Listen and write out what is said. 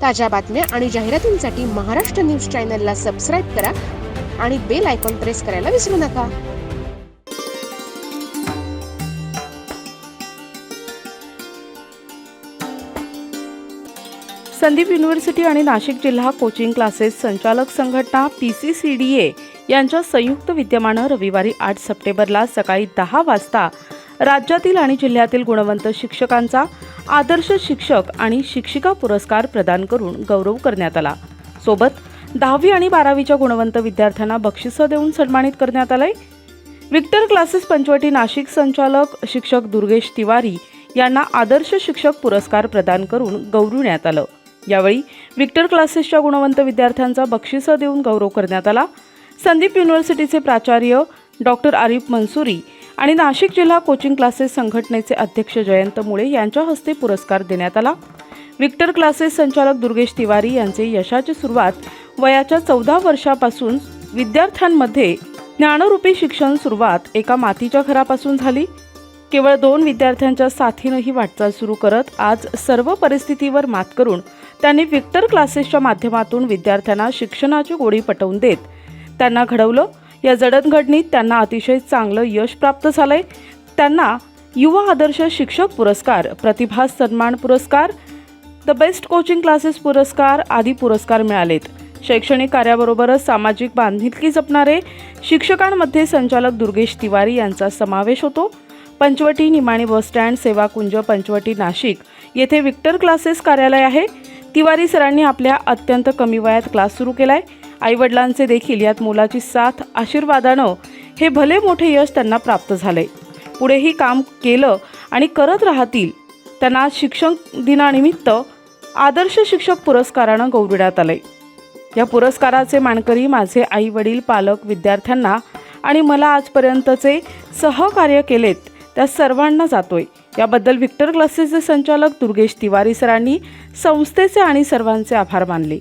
ताज्या बातम्या आणि जाहिरातींसाठी महाराष्ट्र न्यूज चॅनलला सबस्क्राईब करा आणि बेल आयकॉन प्रेस करायला विसरू नका। संदीप युनिव्हर्सिटी आणि नाशिक जिल्हा कोचिंग क्लासेस संचालक संघटना PCCDA यांच्या संयुक्त विद्यमानं रविवारी 8 सप्टेंबरला सकाळी 10 वाजता राज्यातील आणि जिल्ह्यातील गुणवंत शिक्षकांचा आदर्श शिक्षक आणि शिक्षिका पुरस्कार प्रदान करून गौरव करण्यात आला। सोबत 10वी आणि 12वीच्या गुणवंत विद्यार्थ्यांना बक्षिसं देऊन सन्मानित करण्यात आले। विक्टर क्लासेस पंचवटी नाशिक संचालक शिक्षक दुर्गेश तिवारी यांना आदर्श शिक्षक पुरस्कार प्रदान करून गौरवण्यात आलं। यावेळी विक्टर क्लासेसच्या गुणवंत विद्यार्थ्यांचा बक्षिसं देऊन गौरव करण्यात आला। संदीप युनिव्हर्सिटीचे प्राचार्य डॉक्टर आरिफ मंसूरी आणि नाशिक जिल्हा कोचिंग क्लासेस संघटनेचे अध्यक्ष जयंत मुळे यांच्या हस्ते पुरस्कार देण्यात आला। विक्टर क्लासेस संचालक दुर्गेश तिवारी यांचे यशाची सुरुवात वयाच्या 14 वर्षापासून विद्यार्थ्यांमध्ये ज्ञानरूपी शिक्षण सुरुवात एका मातीच्या घरापासून झाली। केवळ 2 विद्यार्थ्यांच्या साथीनं ही वाटचाल सुरू करत आज सर्व परिस्थितीवर मात करून त्यांनी विक्टर क्लासेसच्या माध्यमातून विद्यार्थ्यांना शिक्षणाची गोडी पटवून देत त्यांना घडवलं। या जडणघडणीत त्यांना अतिशय चांगलं यश प्राप्त झालंय। त्यांना युवा आदर्श शिक्षक पुरस्कार, प्रतिभा सन्मान पुरस्कार, द बेस्ट कोचिंग क्लासेस पुरस्कार आदी पुरस्कार मिळालेत। शैक्षणिक कार्याबरोबरच सामाजिक बांधिलकी जपणारे शिक्षकांमध्ये संचालक दुर्गेश तिवारी यांचा समावेश होतो। पंचवटी निमाणी बस स्टँड, सेवाकुंज, पंचवटी, नाशिक येथे विक्टर क्लासेस कार्यालय आहे। तिवारी सरांनी आपल्या अत्यंत कमी वयात क्लास सुरू केलाय। आईवडिलांचे देखील यात मुलाची साथ आशीर्वादानं हे भले मोठे यश त्यांना प्राप्त झाले। पुढेही काम केलं आणि करत राहतील। त्यांना शिक्षक दिनानिमित्त आदर्श शिक्षक पुरस्कारानं गौरवण्यात आले। या पुरस्काराचे मानकरी माझे आई वडील, पालक, विद्यार्थ्यांना आणि मला आजपर्यंतचे सहकार्य केलेत त्या सर्वांना जातोय। याबद्दल विक्टर क्लासेसचे संचालक दुर्गेश तिवारी सरांनी संस्थेचे आणि सर्वांचे आभार मानले।